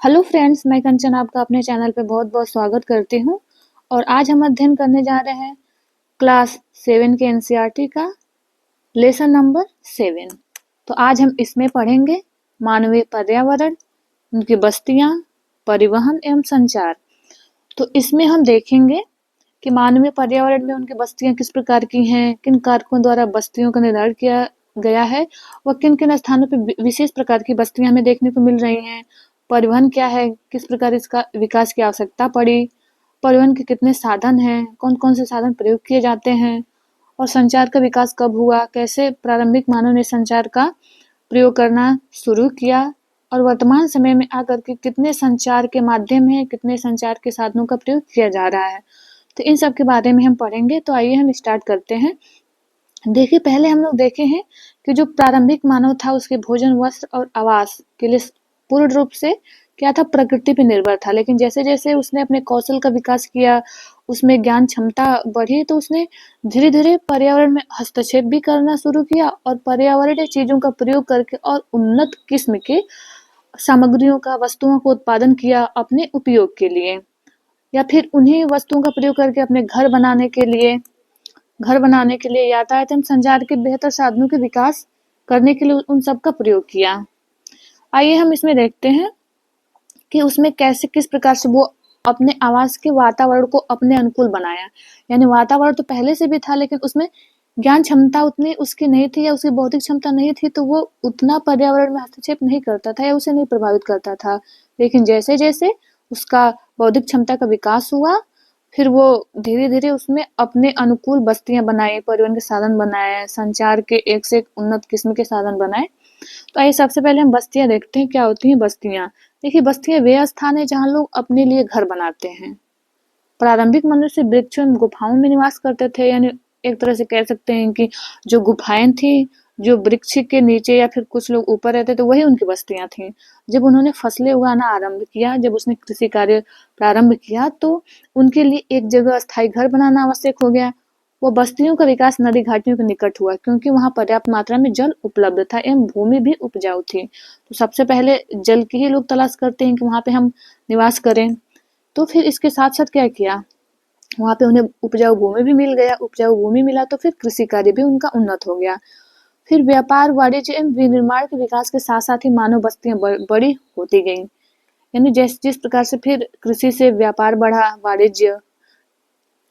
Hello friends, मैं कंचन आपका अपने चैनल पे बहुत-बहुत स्वागत करती हूँ और आज हम अध्ययन करने जा रहे हैं क्लास 7 के एनसीईआरटी का लेसन नंबर 7। तो आज हम इसमें पढ़ेंगे मानवीय पर्यावरण, उनकी बस्तियाँ, परिवहन एवं संचार। तो इसमें हम देखेंगे कि मानवीय पर्यावरण में उनकी बस्तियाँ किस प्रकार की हैं, किन कारकों द्वारा बस्तियों का निर्धारण किया गया है व किन-किन स्थानों पे विशेष प्रकार की बस्तियाँ हमें देखने को मिल रही हैं। परिवहन क्या है, किस प्रकार इसका विकास की आवश्यकता पड़ी, परिवहन के कितने साधन हैं, कौन-कौन से साधन प्रयोग किए जाते हैं और संचार का विकास कब हुआ, कैसे प्रारंभिक मानव ने संचार का प्रयोग करना शुरू किया और वर्तमान समय में आकर के कितने संचार के माध्यम हैं, कितने संचार के साधनों का प्रयोग किया जा रहा है। तो इन सब के बारे में हम पढ़ेंगे। तो आइए हम स्टार्ट करते हैं। देखिए, पहले हम लोग देखे हैं कि जो प्रारंभिक मानव था उसके भोजन, वस्त्र और आवास के लिए पूर्ण रूप से क्या था, प्रकृति पे निर्भर था। लेकिन जैसे-जैसे उसने अपने कौशल का विकास किया, उसमें ज्ञान क्षमता बढ़ी, तो उसने धीरे-धीरे पर्यावरण में हस्तक्षेप भी करना शुरू किया और पर्यावरणीय चीज़ों का प्रयोग करके और उन्नत किस्म के सामग्रियों का, वस्तुओं का उत्पादन किया अपने उपयोग के लिए, या फिर उन्हीं वस्तुओं का प्रयोग करके अपने घर बनाने के लिए यातायात एवं संचार के बेहतर साधनों के विकास करने के लिए उन सब का प्रयोग किया। आइए हम इसमें देखते हैं कि उसमें कैसे किस प्रकार से वो अपने आवास के वातावरण को अपने अनुकूल बनाया। यानी वातावरण तो पहले से भी था, लेकिन उसमें ज्ञान क्षमता उतनी उसकी नहीं थी या उसकी बौद्धिक क्षमता नहीं थी, तो वो उतना पर्यावरण में हस्तक्षेप नहीं करता था या उसे नहीं प्रभावित करता था। लेकिन जैसे-जैसे उसका बौद्धिक क्षमता का विकास हुआ, फिर वो धीरे-धीरे उसमें अपने अनुकूल बस्तियाँ बनाई, परिवहन के साधन बनाए, संचार के एक से एक उन्नत किस्म के साधन बनाए। तो आइए सबसे पहले हम बस्तियाँ देखते हैं, क्या होती हैं बस्तियाँ। देखिए, बस्तियाँ वे स्थान है जहाँ लोग अपने लिए घर बनाते हैं। प्रारंभिक मनुष्य वृक्षों एवं गुफाओं में निवास करते थे। यानी एक तरह से कह सकते हैं कि जो गुफाएं थी, जो वृक्ष के नीचे या फिर कुछ लोग ऊपर रहते थे, वही उनकी बस्तियां थी। जब उन्होंने फसलें उगाना आरंभ किया, जब उसने कृषि कार्य प्रारंभ किया, तो उनके लिए एक जगह अस्थायी घर बनाना आवश्यक हो गया। वो बस्तियों का विकास नदी घाटियों के निकट हुआ, क्योंकि वहां पर्याप्त मात्रा में जल उपलब्ध था एवं भूमि भी उपजाऊ थी। तो सबसे पहले जल की ही लोग तलाश करते हैं कि वहां पे हम निवास करें। तो फिर इसके साथ साथ क्या किया, वहां पे उन्हें उपजाऊ भूमि भी मिल गया। उपजाऊ भूमि मिला तो फिर कृषि कार्य भी उनका उन्नत हो गया। फिर व्यापार, वाणिज्य एवं विनिर्माण के विकास के साथ साथ ही मानव बस्तियां बड़ी होती गईं। यानी जिस प्रकार से फिर कृषि से व्यापार बढ़ा, वाणिज्य,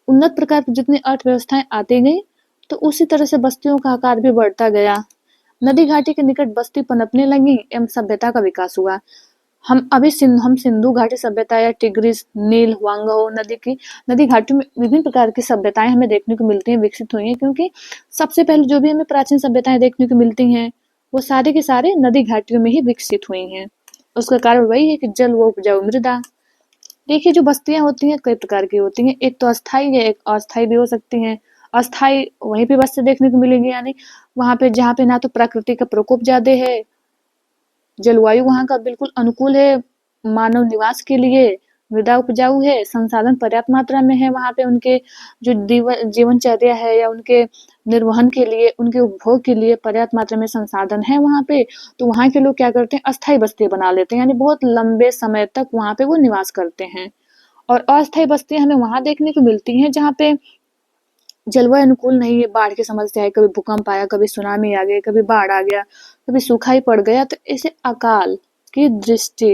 उन्नत प्रकार की जितनी अर्थव्यवस्थाएं आती गई, तो उसी तरह से बस्तियों का आकार भी बढ़ता गया। नदी घाटी के निकट बस्ती पनपने लगी एवं सभ्यता का विकास हुआ। हम सिंधु घाटी सभ्यता या टिग्रिस, नील, हुआंगहो नदी घाटियों में विभिन्न प्रकार की सभ्यताएं हमें देखने को मिलती हैं, विकसित हुई हैं। क्योंकि सबसे पहले जो भी हमें प्राचीन सभ्यताएं देखने को मिलती हैं, वो सारे के सारे नदी घाटियों में ही विकसित हुई हैं। उसका कारण वही है कि जल व उपजाऊ मृदा। देखिए, जो बस्तियां होती हैं कई प्रकार की होती हैं। एक तो अस्थाई है, एक अस्थाई भी हो सकती हैं। अस्थाई वहीं पे बस्ती देखने को मिलेगी, यानी वहां पे जहाँ पे ना तो प्रकृति का प्रकोप ज्यादा है, जलवायु वहाँ का बिल्कुल अनुकूल है मानव निवास के लिए, मृदा उपजाऊ है, संसाधन पर्याप्त मात्रा में है वहाँ पे उनके जो जीवनचर्या है या उनके निर्वहन के लिए, उनके उपभोग के लिए पर्याप्त मात्रा में संसाधन है वहाँ पे। तो वहाँ के लोग क्या करते हैं, अस्थायी बस्ती बना लेते हैं, यानी बहुत लंबे समय तक वहाँ पे वो निवास करते हैं। और अस्थायी बस्तियां हमें वहाँ देखने को मिलती हैं जहाँ पे जलवायु अनुकूल नहीं है, बाढ़ की समस्या है, कभी भूकंप आया, कभी सुनामी आ गई, कभी बाढ़ आ गया, कभी सूखा ही पड़ गया। तो ऐसे अकाल की दृष्टि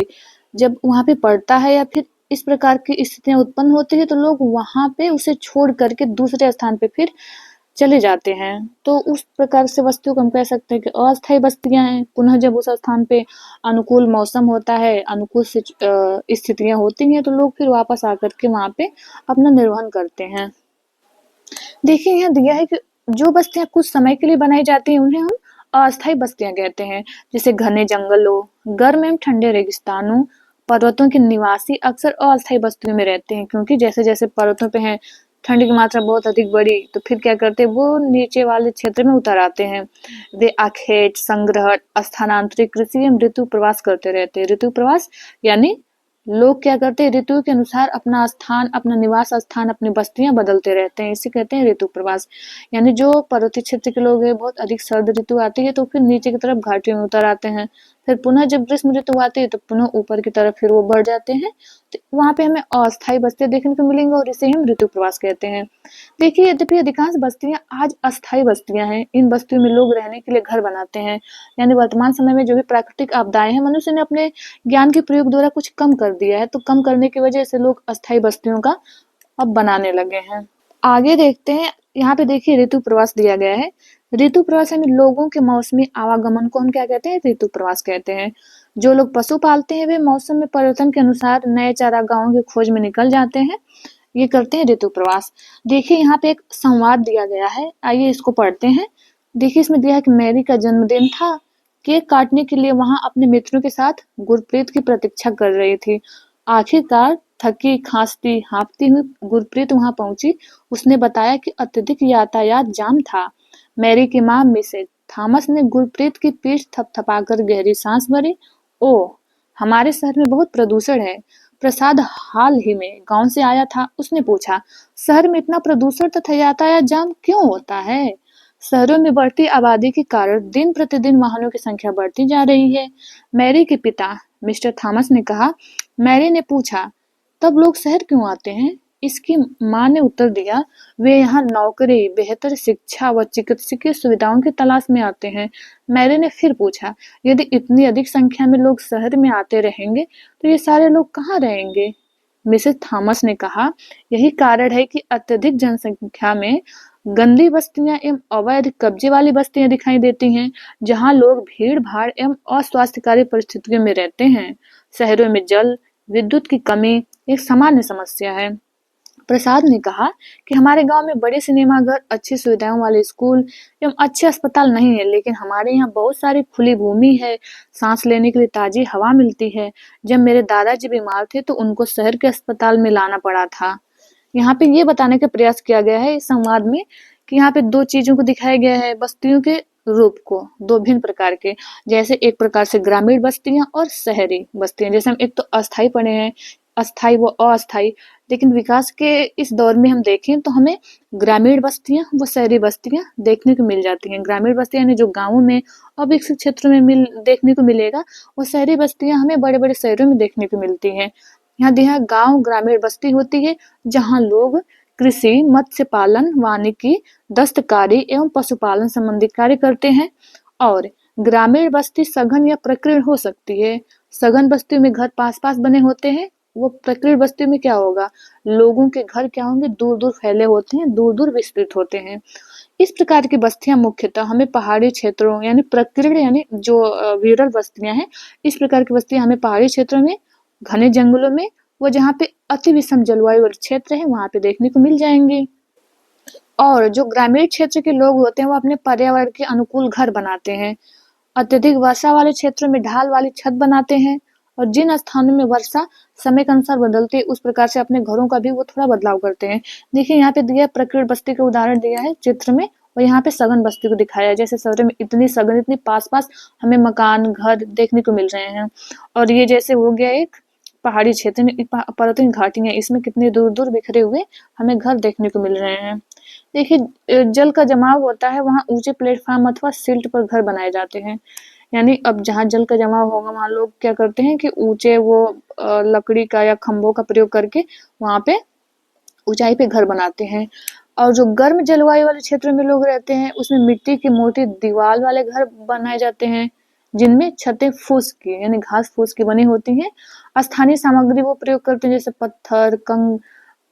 जब वहां पे पड़ता है या फिर इस प्रकार की स्थितियां उत्पन्न होती है, तो लोग वहां पे उसे छोड़ करके दूसरे स्थान पे फिर चले जाते हैं। तो उस प्रकार से बस्तियों को हम कह सकते हैं कि अस्थायी बस्तियां हैं। पुनः जब उस स्थान पे अनुकूल मौसम होता है, अनुकूल स्थितियां होती हैं, तो लोग फिर वापस आकर के वहां पे अपना निर्वहन करते हैं। देखिए, यहाँ दिया है कि जो बस्तियां कुछ समय के लिए बनाई जाती हैं उन्हें हम अस्थायी बस्तियां कहते हैं। जैसे घने जंगलों, गर्म एवं ठंडे रेगिस्तानों, पर्वतों के निवासी अक्सर अस्थायी बस्तियों में रहते हैं, क्योंकि जैसे जैसे पर्वतों पे हैं ठंड की मात्रा बहुत अधिक बढ़ी, तो फिर क्या करते हैं, वो नीचे वाले क्षेत्र में उतर आते हैं। वे आखेट, संग्रहण, स्थानांतरित कृषि एवं ऋतु प्रवास करते रहते हैं। ऋतु प्रवास यानी लोग क्या करते हैं, ऋतु के अनुसार अपना स्थान, अपना निवास स्थान, अपनी बस्तियां बदलते रहते हैं, इसे कहते हैं ऋतु प्रवास। यानी जो पर्वतीय क्षेत्र के लोग हैं, बहुत अधिक सर्द ऋतु आती है तो फिर नीचे की तरफ घाटियों में उतर आते हैं, फिर पुनः जब ग्रीष्म ऋतु आती है तो पुनः ऊपर की तरफ फिर वो बढ़ जाते हैं। तो वहाँ पे हमें अस्थायी बस्तियाँ देखने को मिलेंगी और इसे हम ऋतु प्रवास कहते हैं। देखिए, यद्यपि अधिकांश बस्तियाँ आज अस्थायी बस्तियाँ हैं, इन बस्तियों में लोग रहने के लिए घर बनाते हैं। यानी वर्तमान समय में जो भी प्राकृतिक आपदाएँ हैं, मनुष्य ने अपने ज्ञान के प्रयोग द्वारा कुछ कम कर दिया है, तो कम करने की वजह से लोग अस्थायी बस्तियों का अब बनाने लगे हैं। आगे देखते हैं, यहाँ पे देखिए ऋतु प्रवास दिया गया है। ऋतु प्रवास यानी लोगों के मौसमी आवागमन को हम क्या कहते हैं? ऋतु प्रवास कहते हैं। जो लोग पशु पालते हैं वे मौसम में परिवर्तन के अनुसार नए चारागाहों की खोज में निकल जाते हैं। ये करते हैं ऋतु प्रवास। देखिए यहाँ पे एक संवाद दिया गया है, आइए इसको पढ़ते हैं। देखिए इसमें दिया है कि मैरी का जन्मदिन था। केक काटने के लिए वहां अपने मित्रों के साथ गुरप्रीत की प्रतीक्षा कर रही थी। आखिरकार थकी खांसती हाँफती हुई गुरप्रीत वहां पहुंची। उसने बताया कि अत्यधिक यातायात जाम था। मैरी की माँ मिसेज थॉमस ने गुरप्रीत की पीठ थपथपाकर गहरी सांस भरी। ओह, हमारे शहर में बहुत प्रदूषण है। प्रसाद हाल ही में गांव से आया था। उसने पूछा, शहर में इतना प्रदूषण तथा यातायात जाम क्यों होता है? शहरों में बढ़ती आबादी के कारण दिन प्रतिदिन वाहनों की संख्या बढ़ती जा रही है। मैरी के पिता मिस्टर थॉमस ने कहा। मैरी ने पूछा, तब लोग शहर क्यों आते हैं? इसकी माँ ने उत्तर दिया, वे यहाँ नौकरी, बेहतर शिक्षा व चिकित्सकीय सुविधाओं की तलाश में आते हैं। मैरी ने फिर पूछा, यदि इतनी अधिक संख्या में लोग शहर में आते रहेंगे तो ये सारे लोग कहाँ रहेंगे? मिसेस थॉमस ने कहा, यही कारण है कि अत्यधिक जनसंख्या में गंदी बस्तियां एवं अवैध कब्जे वाली बस्तियां दिखाई देती हैं, जहां लोग भीड़ भाड़ एवं अस्वास्थ्यकारी परिस्थितियों में रहते हैं। शहरों में जल, विद्युत की कमी एक सामान्य समस्या है। प्रसाद ने कहा कि हमारे गांव में बड़े सिनेमाघर, अच्छी सुविधाओं वाले स्कूल एवं अच्छे अस्पताल नहीं है, लेकिन हमारे यहाँ बहुत सारी खुली भूमि है, सांस लेने के लिए ताजी हवा मिलती है। जब मेरे दादाजी बीमार थे तो उनको शहर के अस्पताल में लाना पड़ा था। यहाँ पे ये बताने का प्रयास किया गया है इस संवाद में कि यहाँ पे दो चीजों को दिखाया गया है, बस्तियों के रूप को, दो भिन्न प्रकार के। जैसे एक प्रकार से ग्रामीण बस्तियां और शहरी बस्तियां। जैसे हम एक तो अस्थाई पढ़े हैं, अस्थाई व अस्थाई। लेकिन विकास के इस दौर में हम देखें तो हमें ग्रामीण बस्तियां व शहरी बस्तियां देखने को मिल जाती हैं। ग्रामीण बस्तियां यानी जो गाँवों में अविकसित क्षेत्रों में देखने को मिलेगा, और शहरी बस्तियां हमें बड़े बड़े शहरों में देखने को मिलती हैं। यहाँ गांव ग्रामीण बस्ती होती है, जहाँ लोग कृषि, मत्स्य पालन, वानिकी, दस्तकारी एवं पशुपालन संबंधी कार्य करते हैं। और ग्रामीण बस्ती सघन या प्रकीर्ण हो सकती है। सघन बस्तियों में घर पास पास बने होते हैं। वो प्रकीर्ण बस्तियों में क्या होगा, लोगों के घर क्या होंगे, दूर दूर फैले होते हैं, दूर दूर विस्तृत होते हैं। इस प्रकार की बस्तियां मुख्यतः हमें पहाड़ी क्षेत्रों यानी प्रकीर्ण यानी जो विरल बस्तियां हैं, इस प्रकार की बस्तियां हमें पहाड़ी क्षेत्रों में, घने जंगलों में, वो जहाँ पे अति विषम जलवायु वाले क्षेत्र है वहां पे देखने को मिल जाएंगे। और जो ग्रामीण क्षेत्र के लोग होते हैं वो अपने पर्यावरण के अनुकूल घर बनाते हैं। अत्यधिक वर्षा वाले क्षेत्रों में ढाल वाली छत बनाते हैं, और जिन स्थानों में वर्षा समय के अनुसार बदलती है उस प्रकार से अपने घरों का भी वो थोड़ा बदलाव करते हैं। देखिए यहाँ पे दिया प्रकृति बस्ती का उदाहरण दिया है चित्र में, और यहाँ पे सघन बस्ती को दिखाया है। जैसे शहरों में इतनी सघन, इतनी पास पास हमें मकान घर देखने को मिल रहे हैं, और ये जैसे हो गया एक पहाड़ी क्षेत्र में पर्वतीय घाटियां, इसमें कितने दूर दूर बिखरे हुए हमें घर देखने को मिल रहे हैं। देखिए जल का जमाव होता है, वहाँ ऊंचे प्लेटफॉर्म अथवा सिल्ट पर घर बनाए जाते हैं। यानी अब जहाँ जल का जमाव होगा वहाँ लोग क्या करते हैं कि ऊंचे वो लकड़ी का या खंभों का प्रयोग करके वहाँ पे ऊंचाई पे घर बनाते हैं। और जो गर्म जलवायु वाले क्षेत्रों में लोग रहते हैं उसमें मिट्टी की मोटी दीवार वाले घर बनाए जाते हैं, जिनमें छतें फूस की यानी घास फूस की बनी होती हैं। स्थानीय सामग्री वो प्रयोग करते हैं, जैसे पत्थर,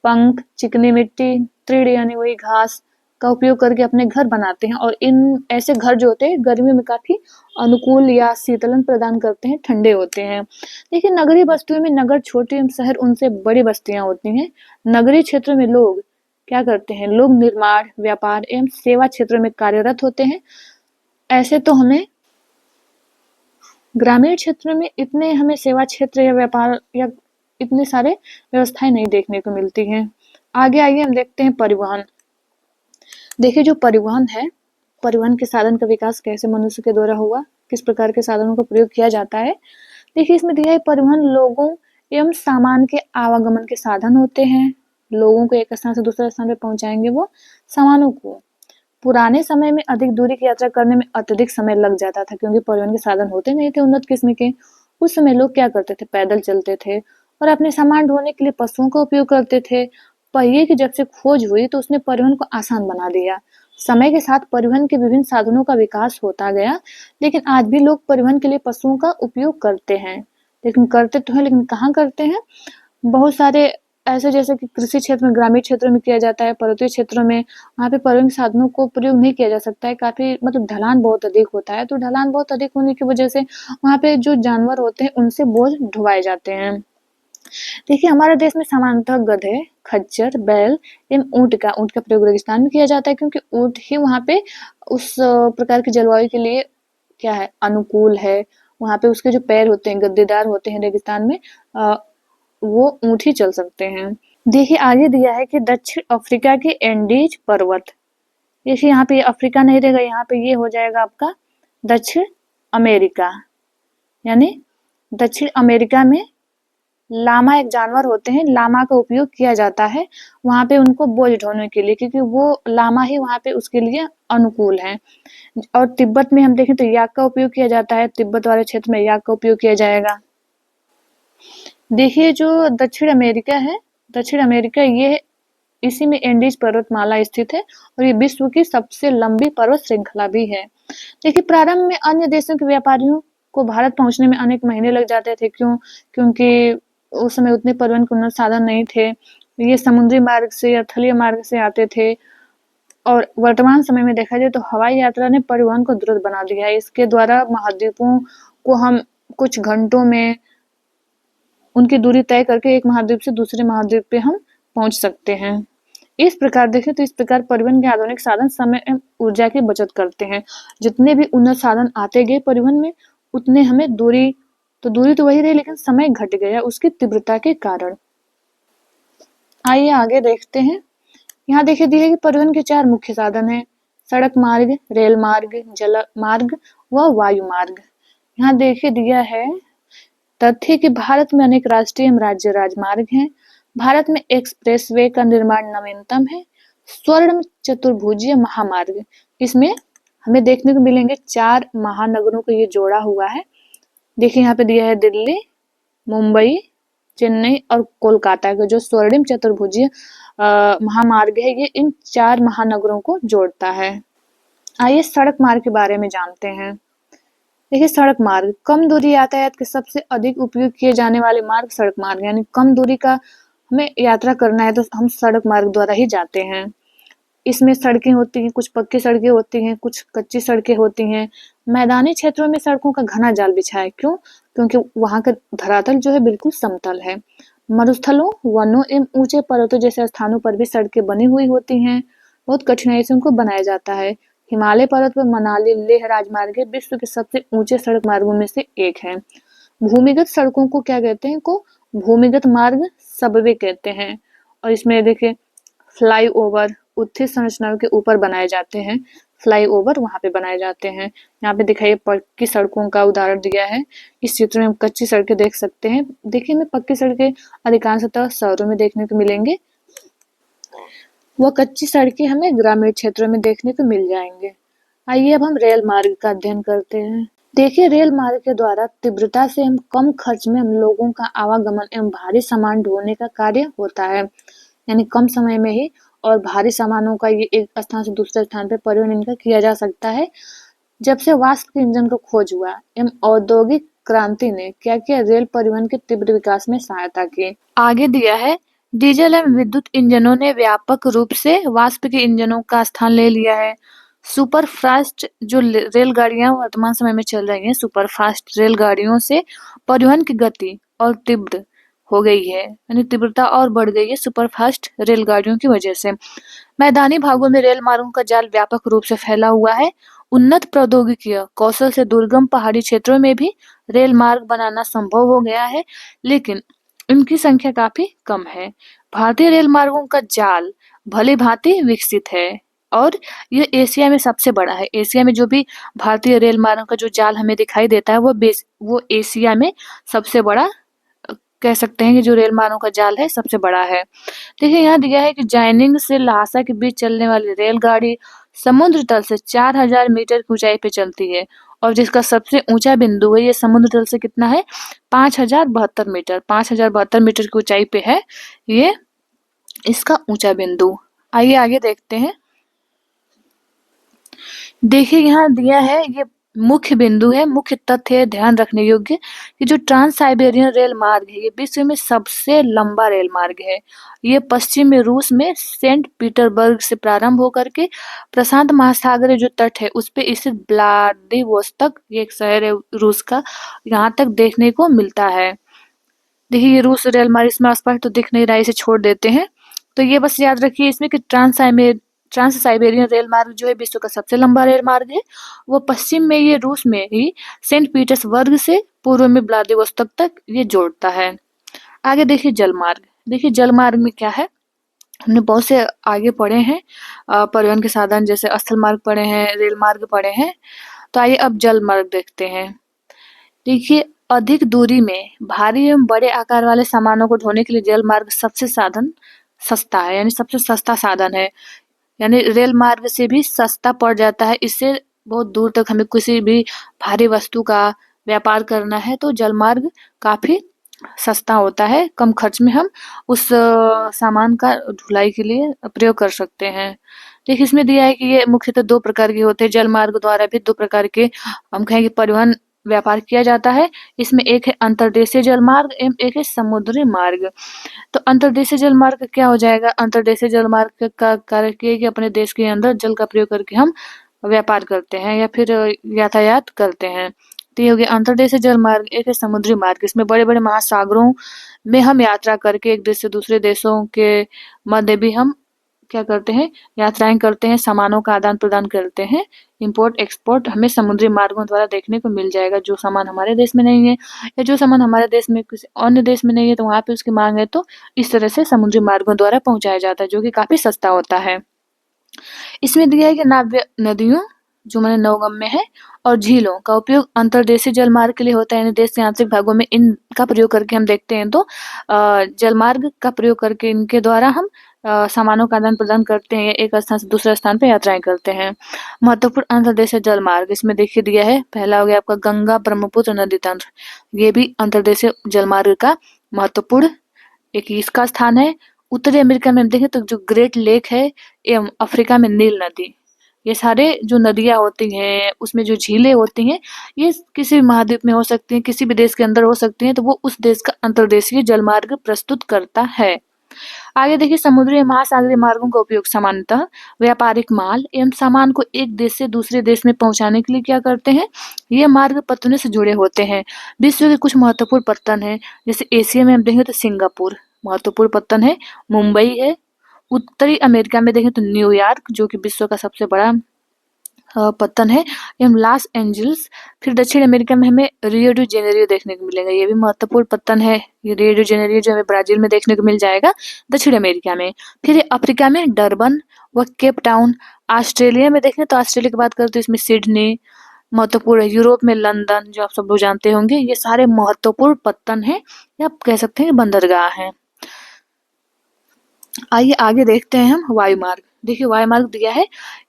पंख, चिकनी मिट्टी, तृण यानी वही घास का उपयोग करके अपने घर बनाते हैं। और इन ऐसे घर जो होते हैं गर्मियों में काफी अनुकूल या शीतलन प्रदान करते हैं, ठंडे होते हैं। देखिए नगरीय बस्तियों में, नगर छोटे एवं शहर उनसे बड़ी बस्तियां होती हैं। नगरीय क्षेत्रों में लोग क्या करते हैं, लोग निर्माण, व्यापार एवं सेवा क्षेत्रों में कार्यरत होते हैं। ऐसे तो हमें ग्रामीण क्षेत्र में इतने हमें सेवा क्षेत्र या व्यापार या इतने सारे व्यवस्थाएं नहीं देखने को मिलती हैं। आगे आइए हम देखते हैं परिवहन। देखिए जो परिवहन है, परिवहन के साधन का विकास कैसे मनुष्य के द्वारा हुआ, किस प्रकार के साधनों का प्रयोग किया जाता है। देखिए इसमें दिया है परिवहन लोगों एवं सामान के आवागमन के साधन होते हैं। लोगों को एक स्थान से दूसरे स्थान पे पहुंचाएंगे वो सामानों को। पुराने समय में अधिक दूरी की यात्रा करने में अत्यधिक समय लग जाता था क्योंकि परिवहन के साधन होते नहीं थे उन्नत किस्म के। उस समय लोग क्या करते थे, पैदल चलते थे और अपने सामान ढोने के लिए पशुओं का उपयोग करते थे। पहिए की जब से खोज हुई तो उसने परिवहन को आसान बना दिया। समय के साथ परिवहन के विभिन्न साधनों का विकास होता गया, लेकिन आज भी लोग परिवहन के लिए पशुओं का उपयोग करते हैं। लेकिन करते तो हैं, लेकिन कहाँ करते हैं? बहुत सारे ऐसे, जैसे कि कृषि क्षेत्र में, ग्रामीण क्षेत्रों में किया जाता है, पर्वतीय क्षेत्रों में, वहाँ पे परिवहन साधनों को प्रयोग नहीं किया जा सकता है। काफ़ी मतलब ढलान बहुत अधिक होता है, तो ढलान बहुत अधिक होने की वजह से वहाँ पे जो जानवर होते हैं उनसे बोझ ढुवाए जाते हैं। देखिए, हमारे देश में सामान्यतः गधे, खच्चर, बैल एवं ऊँट का प्रयोग रेगिस्तान में किया जाता है क्योंकि ऊँट ही वहाँ पे उस प्रकार की जलवायु के लिए क्या है, अनुकूल है। वहाँ पे उसके जो पैर होते हैं गद्देदार होते हैं रेगिस्तान में, वो ऊँट ही चल सकते हैं। देखिए आगे दिया है कि दक्षिण अफ्रीका के एंडीज पर्वत। देखिए यहाँ पे अफ्रीका नहीं रहेगा, यहाँ पे ये हो जाएगा आपका दक्षिण अमेरिका। यानी दक्षिण अमेरिका में लामा एक जानवर होते हैं, लामा का उपयोग किया जाता है वहाँ पे उनको बोझ ढोने के लिए, क्योंकि वो लामा ही वहाँ पे उसके लिए अनुकूल है। और तिब्बत में हम देखें तो याक का उपयोग किया जाता है, तिब्बत वाले क्षेत्र में याक का उपयोग किया जाएगा। देखिए जो दक्षिण अमेरिका है, दक्षिण अमेरिका ये इसी में एंडीज पर्वतमाला स्थित है और ये विश्व की सबसे लंबी पर्वत श्रृंखला भी है। देखिए प्रारंभ में अन्य देशों के व्यापारियों को भारत पहुंचने में अनेक महीने लग जाते थे। क्यों? क्योंकि उस समय उतने परिवहन के उन्नत साधन नहीं थे। ये समुद्री मार्ग से या थलीय मार्ग से आते थे। और वर्तमान समय में देखा जाए तो हवाई यात्रा ने परिवहन को द्रुत बना दिया है। इसके द्वारा महाद्वीपों को हम कुछ घंटों में उनकी दूरी तय करके एक महाद्वीप से दूसरे महाद्वीप पे हम पहुंच सकते हैं। इस प्रकार देखें तो इस प्रकार परिवहन के आधुनिक साधन समय एवं ऊर्जा की बचत करते हैं। जितने भी उन्नत साधन आते गए परिवहन में, उतने हमें दूरी तो वही रही, लेकिन समय घट गया उसकी तीव्रता के कारण। आइए आगे देखते हैं। यहाँ देखिए दिया है कि परिवहन के 4 मुख्य साधन हैं: सड़क मार्ग, रेल मार्ग, जल मार्ग व वायु मार्ग। यहाँ देखिए दिया है तथ्य कि भारत में अनेक राष्ट्रीय एवं राज्य राजमार्ग हैं। भारत में एक्सप्रेसवे का निर्माण नवीनतम है। स्वर्ण चतुर्भुजीय महामार्ग, इसमें हमें देखने को मिलेंगे 4 महानगरों को ये जोड़ा हुआ है। देखिए यहाँ पे दिया है दिल्ली, मुंबई, चेन्नई और कोलकाता का जो स्वर्णिम चतुर्भुजीय महामार्ग है, ये इन 4 महानगरों को जोड़ता है। आइए सड़क मार्ग के बारे में जानते हैं। देखिए सड़क मार्ग कम दूरी यातायात के सबसे अधिक उपयोग किए जाने वाले मार्ग सड़क मार्ग, यानी कम दूरी का हमें यात्रा करना है तो हम सड़क मार्ग द्वारा ही जाते हैं। इसमें सड़कें होती हैं, कुछ पक्की सड़कें होती हैं, कुछ कच्ची सड़कें होती हैं। मैदानी क्षेत्रों में सड़कों का घना जाल बिछा है। क्यों? क्योंकि वहां का धरातल जो है बिल्कुल समतल है। मरुस्थलों, वनों एवं ऊंचे पर्वतों जैसे स्थानों पर भी सड़कें बनी हुई होती हैं। बहुत कठिनाई से उनको बनाया जाता है। हिमालय पर्वत पर मनाली लेह राजमार्ग विश्व के सबसे ऊंचे सड़क मार्गों में से एक है। भूमिगत सड़कों को क्या कहते हैं? भूमिगत मार्ग सबवे कहते हैं। और इसमें देखिए फ्लाईओवर उत्थित संरचनाओं के ऊपर बनाए जाते हैं। फ्लाईओवर वहां पे बनाए जाते हैं। यहाँ पे दिखाइए पक्की सड़कों का उदाहरण दिया है। इस चित्र में हम कच्ची सड़कें देख सकते हैं। देखिए हमें पक्की सड़कें अधिकांशतः शहरों में देखने को मिलेंगे, वह कच्ची सड़कें हमें ग्रामीण क्षेत्रों में देखने को मिल जाएंगे। आइए अब हम रेल मार्ग का अध्ययन करते हैं। देखिए रेल मार्ग के द्वारा तीव्रता से हम कम खर्च में हम लोगों का आवागमन एवं भारी सामान ढोने का कार्य होता है। यानी कम समय में ही और भारी सामानों का ये एक स्थान से दूसरे स्थान पे परिवहन इनका किया जा सकता है। जब से वाष्प इंजन का खोज हुआ एवं औद्योगिक क्रांति ने क्या किया, रेल परिवहन के तीव्र विकास में सहायता की। आगे दिया है डीजल एवं विद्युत इंजनों ने व्यापक रूप से वाष्प के इंजनों का स्थान ले लिया है। सुपरफास्ट जो रेलगाड़ियां वर्तमान समय में चल रही हैं, सुपरफास्ट रेलगाड़ियों से परिवहन की गति और तीव्र हो गई है, यानी तीव्रता और बढ़ गई है सुपरफास्ट रेलगाड़ियों की वजह से। मैदानी भागों में रेल मार्गों का जाल व्यापक रूप से फैला हुआ है। उन्नत प्रौद्योगिकी कौशल से दुर्गम पहाड़ी क्षेत्रों में भी रेल मार्ग बनाना संभव हो गया है, लेकिन इनकी संख्या काफी कम है। भारतीय रेल मार्गों का जाल भली भांति विकसित है और ये एशिया में सबसे बड़ा है। एशिया में जो भी भारतीय रेल मार्गों का जो जाल हमें दिखाई देता है वो एशिया में सबसे बड़ा कह सकते हैं कि जो रेल मार्गों का जाल है सबसे बड़ा है। देखिए यहाँ दिया है कि जाइनिंग से लहासा के बीच चलने वाली रेलगाड़ी समुद्र तल से 4000 मीटर की ऊंचाई पे चलती है और जिसका सबसे ऊंचा बिंदु है ये समुद्र तल से कितना है 5072 मीटर 5072 मीटर की ऊंचाई पे है ये इसका ऊंचा बिंदु। आइए आगे देखते हैं। देखिए यहाँ दिया है ये मुख्य बिंदु है, मुख्य तथ्य है ध्यान रखने योग्य कि जो ट्रांस साइबेरियन रेल मार्ग है ये विश्व में सबसे लंबा रेल मार्ग है। ये पश्चिम में रूस में सेंट पीटर्सबर्ग से प्रारंभ होकर के प्रशांत महासागर जो तट है उस पे स्थित व्लादिवोस्तोक ये एक शहर है रूस का, यहाँ तक देखने को मिलता है। देखिए ये रूस रेल मार्ग इसमें आसपास तो दिख नहीं रहा है, इसे छोड़ देते हैं। तो ये बस याद रखिए इसमें कि ट्रांस साइबेरियन रेल मार्ग जो है विश्व का सबसे लंबा रेल मार्ग है। वो पश्चिम में ये रूस में ही सेंट पीटर्सबर्ग से पूर्व में व्लादिवोस्तोक तक ये जोड़ता है। आगे देखिए जलमार्ग। देखिए जलमार्ग में क्या है, हमने बहुत से आगे पढ़े हैं परिवहन के साधन जैसे स्थल मार्ग पढ़े हैं, रेल मार्ग पढ़े हैं। तो आइए अब जल मार्ग देखते हैं। देखिए अधिक दूरी में भारी एवं बड़े आकार वाले सामानों को ढोने के लिए जल मार्ग सबसे साधन सस्ता है, यानी सबसे सस्ता साधन है, यानी रेल मार्ग से भी सस्ता पड़ जाता है। इससे बहुत दूर तक हमें किसी भी भारी वस्तु का व्यापार करना है तो जल मार्ग काफी सस्ता होता है, कम खर्च में हम उस सामान का ढुलाई के लिए प्रयोग कर सकते हैं। देखिए इसमें दिया है कि ये मुख्यतः दो प्रकार के होते हैं, जल मार्ग द्वारा भी दो प्रकार के हम कहेंगे परिवहन व्यापार किया जाता है। इसमें एक है अंतर्देशीय जल मार्ग एवं एक है समुद्री मार्ग। तो अंतर्देशीय जल मार्ग क्या हो जाएगा, अंतर्देशीय जल मार्ग का कार्य ये है कि अपने देश के अंदर जल का प्रयोग करके हम व्यापार करते हैं या फिर यातायात करते हैं। तो ये हो गया अंतर्देशीय जल मार्ग। एक है समुद्री मार्ग, इसमें बड़े बड़े महासागरों में हम यात्रा करके एक देश से दूसरे देशों के मध्य भी हम क्या करते हैं, यात्राएं करते हैं, सामानों का आदान प्रदान करते हैं। इंपोर्ट एक्सपोर्ट हमें समुद्री मार्गों द्वारा देखने को मिल जाएगा। जो सामान हमारे देश में नहीं है या जो सामान हमारे देश में किसी अन्य देश में नहीं है तो वहां पे उसकी मांग है, तो इस तरह से समुद्री मार्गों द्वारा पहुंचाया जाता है जो कि काफी सस्ता होता है। इसमें दिया है कि नाव्य नदियों जो मैंने नवगम्य है और झीलों का उपयोग अंतर्देशीय जलमार्ग के लिए होता है, यानी देश के आंतरिक भागों में इनका प्रयोग करके हम देखते हैं तो जलमार्ग का प्रयोग करके इनके द्वारा हम सामानों का आदान प्रदान करते हैं, एक स्थान से दूसरे स्थान पे यात्राएं करते हैं। महत्वपूर्ण अंतर्देशीय जलमार्ग इसमें देखिए दिया है, पहला हो गया आपका गंगा ब्रह्मपुत्र नदी तंत्र, ये भी अंतर्देशीय जलमार्ग का महत्वपूर्ण एक इसका स्थान है। उत्तरी अमेरिका में हम देखें तो जो ग्रेट लेक है एवं अफ्रीका में नील नदी, ये सारे जो नदियां होती हैं उसमें जो झीलें होती हैं ये किसी भी महाद्वीप में हो सकती हैं, किसी भी देश के अंदर हो सकती हैं, तो वो उस देश का अंतर्देशीय जलमार्ग प्रस्तुत करता है। आगे देखिए समुद्री एवं महासागरीय मार्गों का उपयोग सामान्यतः व्यापारिक माल एवं सामान को एक देश से दूसरे देश में पहुंचाने के लिए क्या करते हैं, ये मार्ग पत्तनों से जुड़े होते हैं। विश्व के कुछ महत्वपूर्ण पत्तन है, जैसे एशिया में हम देखें तो सिंगापुर महत्वपूर्ण पत्तन है, मुंबई है। उत्तरी अमेरिका में देखें तो न्यूयॉर्क जो कि विश्व का सबसे बड़ा पत्तन है एवं लॉस एंजल्स। फिर दक्षिण अमेरिका में हमें रियो डी जेनेरियो देखने को मिलेगा, ये भी महत्वपूर्ण पत्तन है। ये रियो डी जेनेरियो जो हमें ब्राजील में देखने को मिल जाएगा दक्षिण अमेरिका में। फिर अफ्रीका में डरबन व केप टाउन। ऑस्ट्रेलिया में देखें तो ऑस्ट्रेलिया की बात करें तो इसमें सिडनी महत्वपूर्ण है। यूरोप में लंदन जो आप सब लोग जानते होंगे, ये सारे महत्वपूर्ण पत्तन है या आप कह सकते हैं बंदरगाह है। आइए आगे देखते हैं हम वायुमार्ग। देखिए वायुमार्ग दिया है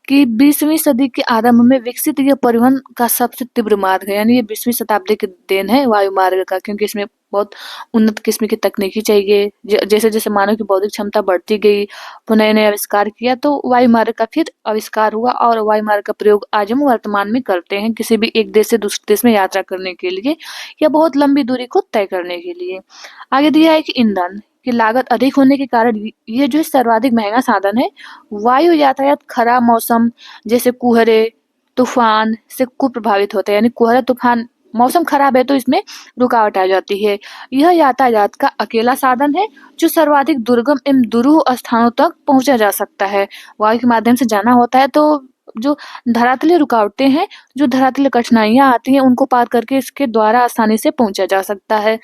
कि 20वीं सदी के आरंभ में विकसित यह परिवहन का सबसे तीव्र मार्ग है, यानी ये 20वीं शताब्दी की देन है वायुमार्ग का, क्योंकि इसमें बहुत उन्नत किस्म की तकनीकी चाहिए। जैसे जैसे मानव की बौद्धिक क्षमता बढ़ती गई, वो नए नए आविष्कार किया तो वायुमार्ग का फिर आविष्कार हुआ और वायुमार्ग का प्रयोग आज हम वर्तमान में करते हैं किसी भी एक देश से दूसरे देश में यात्रा करने के लिए या बहुत लंबी दूरी को तय करने के लिए। आगे दिया है कि ईंधन की लागत अधिक होने के कारण ये जो सर्वाधिक महंगा साधन है। वायु यातायात खराब मौसम जैसे कुहरे तूफान से खूब प्रभावित होता है, यानी कुहरा तूफान मौसम खराब है तो इसमें रुकावट आ जाती है। यह यातायात का अकेला साधन है जो सर्वाधिक दुर्गम एवं दुरूह स्थानों तक पहुंचा जा सकता है। वायु के माध्यम से जाना होता है तो जो धरातलीय रुकावटें हैं, जो धरातलीय कठिनाइयां आती हैं उनको पार करके इसके द्वारा आसानी से पहुंचा जा सकता है।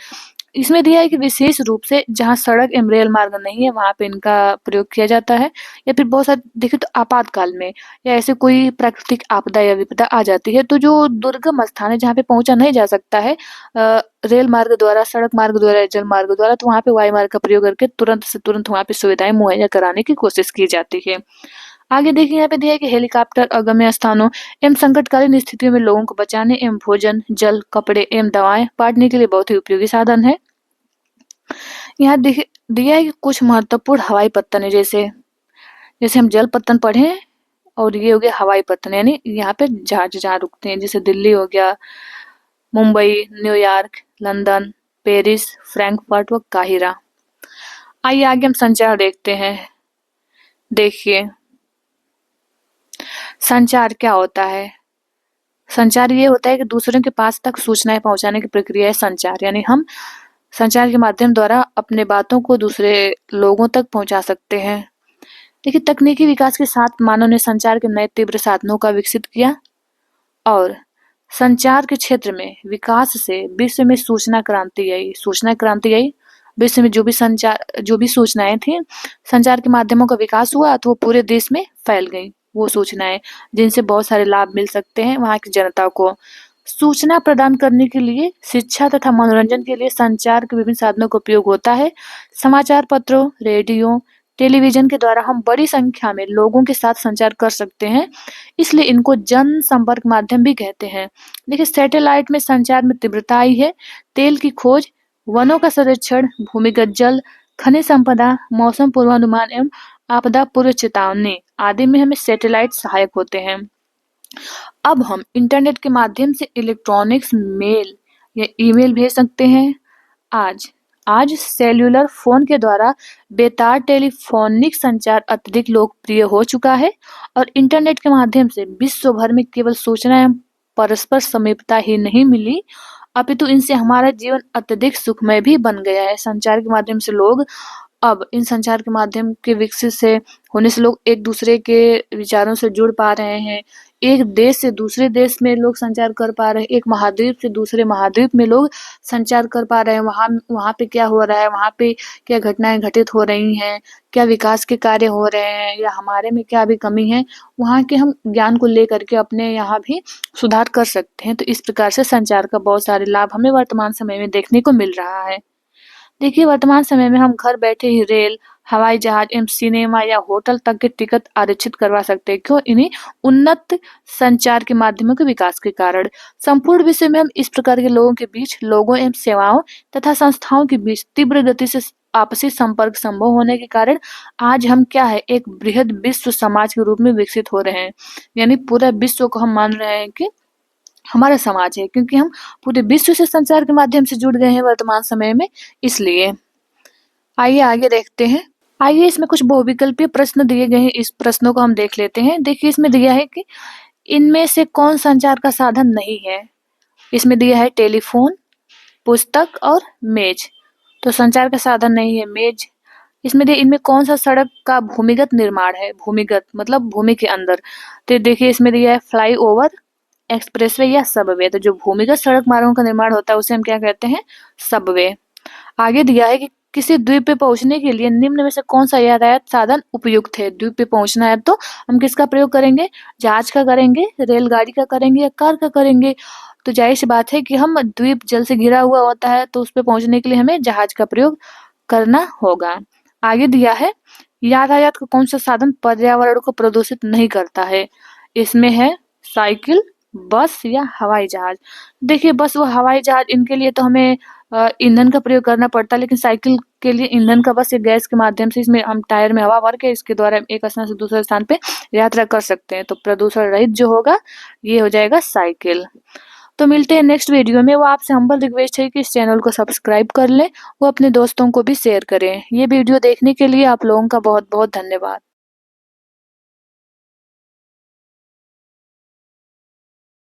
इसमें दिया है कि विशेष रूप से जहाँ सड़क एवं रेल मार्ग नहीं है वहां पे इनका प्रयोग किया जाता है, या फिर बहुत सारे देखिए तो आपातकाल में या ऐसे कोई प्राकृतिक आपदा या विपदा आ जाती है तो जो दुर्गम स्थान है जहाँ पे पहुंचा नहीं जा सकता है रेल मार्ग द्वारा, सड़क मार्ग द्वारा, जल मार्ग द्वारा, तो वहां पे वायु मार्ग का प्रयोग करके तुरंत से तुरंत वहां पे सुविधाएं मुहैया कराने की कोशिश की जाती है। आगे देखिए यहाँ पे दिया है कि हेलीकॉप्टर अगम्य स्थानों एवं संकटकालीन स्थितियों में लोगों को बचाने एवं भोजन, जल, कपड़े एवं दवाएं बांटने के लिए बहुत ही उपयोगी साधन है। यहाँ देखिए दिया है कि कुछ महत्वपूर्ण हवाई पत्तन है, जैसे जैसे हम जल पत्तन पढ़े हैं, और ये हो गया हवाई पत्तन, यानी यहाँ पे जहाज जहाँ रुकते हैं, जैसे दिल्ली हो गया, Mumbai, New York, London, Paris, Frankfurt व काहिरा। आइए आगे हम संचार देखते हैं। देखिए संचार क्या होता है। संचार ये होता है कि दूसरों के पास तक सूचनाएं पहुंचाने की प्रक्रिया है संचार, यानी हम संचार के माध्यम द्वारा अपने बातों को दूसरे लोगों तक पहुंचा सकते हैं। देखिए तकनीकी विकास के साथ मानव ने संचार के नए तीव्र साधनों का विकसित किया और संचार के क्षेत्र में विकास से विश्व में सूचना क्रांति आई। विश्व में जो भी सूचनाएं थी, संचार के माध्यमों का विकास हुआ तो वो पूरे देश में फैल गई वो सूचनाएं, जिनसे बहुत सारे लाभ मिल सकते हैं वहां की जनता को। सूचना प्रदान करने के लिए, शिक्षा तथा मनोरंजन के लिए संचार के विभिन्न साधनों का उपयोग होता है। समाचार पत्रों, रेडियो, टेलीविजन के द्वारा हम बड़ी संख्या में लोगों के साथ संचार कर सकते हैं, इसलिए इनको जन संपर्क माध्यम भी कहते हैं। देखिए सैटेलाइट में संचार में तीव्रता आई है। तेल की खोज, वनों का संरक्षण, भूमिगत जल, खनिज संपदा, मौसम पूर्वानुमान एवं आपदा पूर्व चेतावनी आदि में हमें सैटेलाइट सहायक होते हैं। अब हम इंटरनेट के माध्यम से इलेक्ट्रॉनिक्स मेल या ईमेल भेज सकते हैं। आज सेल्युलर फोन के द्वारा बेतार टेलीफोनिक संचार अत्यधिक लोकप्रिय हो चुका है और इंटरनेट के माध्यम से विश्व भर में केवल सूचना एवं परस्पर समीपता ही नहीं मिली, अपितु इनसे हमारा जीवन अत्यधिक सुखमय भी बन गया है। संचार के माध्यम से लोग अब इन संचार के माध्यम के विकसित से होने से लोग एक दूसरे के विचारों से जुड़ पा रहे हैं। एक देश से दूसरे देश में लोग संचार कर पा रहे हैं, एक महाद्वीप से दूसरे महाद्वीप में लोग संचार कर पा रहे हैं। वहाँ पे क्या हो रहा है, वहाँ पे क्या घटनाएं घटित हो रही हैं, क्या विकास के कार्य हो रहे हैं या हमारे में क्या अभी कमी है, वहाँ के हम ज्ञान को लेकर के अपने यहाँ भी सुधार कर सकते हैं। तो इस प्रकार से संचार का बहुत सारे लाभ हमें वर्तमान समय में देखने को मिल रहा है। देखिए वर्तमान समय में हम घर बैठे ही रेल, हवाई जहाज एवं सिनेमा या होटल तक के टिकट आरक्षित करवा सकते हैं। क्यों? इन्हीं उन्नत संचार के माध्यमों के विकास के कारण। संपूर्ण विश्व में हम इस प्रकार के लोगों के बीच, लोगों एवं सेवाओं तथा संस्थाओं के बीच तीव्र गति से आपसी संपर्क संभव होने के कारण आज हम क्या है, एक बृहद विश्व समाज के रूप में विकसित हो रहे हैं। यानी पूरा विश्व को हम मान रहे हैं कि हमारा समाज है, क्योंकि हम पूरे विश्व से संचार के माध्यम से जुड़ गए हैं वर्तमान समय में, इसलिए। आइए आगे देखते हैं। आइए इसमें कुछ बहुविकल्पीय प्रश्न दिए गए हैं, इस प्रश्नों को हम देख लेते हैं। देखिए इसमें दिया है कि इनमें से कौन संचार का साधन नहीं है। इसमें दिया है टेलीफोन, पुस्तक और मेज। तो संचार का साधन नहीं है मेज। इसमें दिया इनमें कौन सा सड़क का भूमिगत निर्माण है। भूमिगत मतलब भूमि के अंदर। तो देखिए इसमें दिया है फ्लाईओवर, एक्सप्रेसवे या सबवे। तो जो भूमिगत सड़क मार्गों का निर्माण होता है उसे हम क्या कहते हैं, सबवे। आगे दिया है कि किसी द्वीप पे पहुंचने के लिए निम्न में से कौन सा यातायात साधन उपयुक्त है। द्वीप पे पहुंचना है तो हम किसका प्रयोग करेंगे, जहाज का करेंगे, रेलगाड़ी का करेंगे या कार का करेंगे। तो जाहिर सी बात है कि हम द्वीप जल से घिरा हुआ होता है तो उस पे पहुंचने के लिए हमें जहाज का प्रयोग करना होगा। आगे दिया है यातायात का कौन सा साधन पर्यावरण को प्रदूषित नहीं करता है। इसमें है साइकिल, बस या हवाई जहाज। देखिए बस व हवाई जहाज इनके लिए तो हमें ईंधन का प्रयोग करना पड़ता है, लेकिन साइकिल के लिए ईंधन का बस एक गैस के माध्यम से इसमें हम टायर में हवा भर के इसके द्वारा एक स्थान से दूसरे स्थान पे यात्रा कर सकते हैं। तो प्रदूषण रहित जो होगा ये हो जाएगा साइकिल। तो मिलते हैं नेक्स्ट वीडियो में। वो आपसे हम्बल रिक्वेस्ट है कि इस चैनल को सब्सक्राइब कर लें, वो अपने दोस्तों को भी शेयर करें। ये वीडियो देखने के लिए आप लोगों का बहुत बहुत धन्यवाद।